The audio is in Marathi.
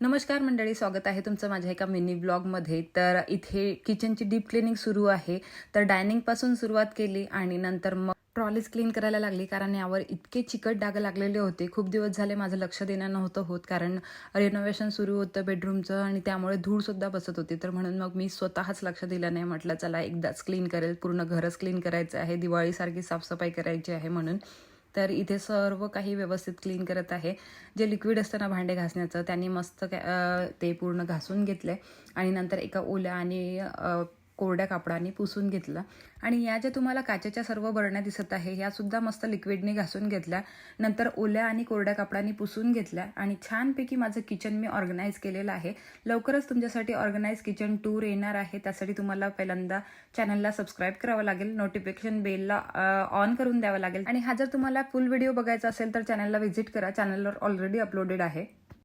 नमस्कार मंडळी, स्वागत आहे तुमचं माझ्या एका मिनी ब्लॉगमध्ये. तर इथे किचनची डीप क्लिनिंग सुरू आहे. तर डायनिंगपासून सुरुवात केली आणि नंतर मग ट्रॉलीज क्लीन करायला लागली, कारण यावर इतके चिकट डाग लागलेले होते. खूप दिवस झाले माझं लक्ष देणं नव्हतं होत, कारण रिनोव्हेशन सुरू होतं बेडरूमचं आणि त्यामुळे धूळसुद्धा बसत होती. तर म्हणून मग मी स्वतःच लक्ष दिलं नाही. म्हटलं चला एकदाच क्लीन करेल, पूर्ण घरच क्लीन करायचं आहे, दिवाळीसारखी साफसफाई करायची आहे म्हणून. तर इथे सर्व काही व्यवस्थित क्लीन करत आहे. जे लिक्विड असतं ना भांडे घासण्याचं, त्यांनी मस्त ते पूर्ण घासून घेतले आणि नंतर एका ओल्या आणि कोरड्या कापडाने पुसून घेतलं. आणि या ज्या तुम्हाला काचेच्या सर्व बरण्या दिसत आहे, ह्यासुद्धा मस्त लिक्विडने घासून घेतल्या. नंतर ओल्या आणि कोरड्या कापडाने पुसून घेतल्या आणि छानपैकी माझं किचन मी ऑर्गनाईज केलेलं आहे. लवकरच तुमच्यासाठी ऑर्गनाईज किचन टूर येणार आहे. त्यासाठी तुम्हाला पहिल्यांदा चॅनलला सबस्क्राईब करावं लागेल, नोटिफिकेशन बेलला ऑन करून द्यावं लागेल. आणि हा जर तुम्हाला फुल व्हिडिओ बघायचा असेल तर चॅनलला व्हिजिट करा. चॅनलवर ऑलरेडी अपलोडेड आहे.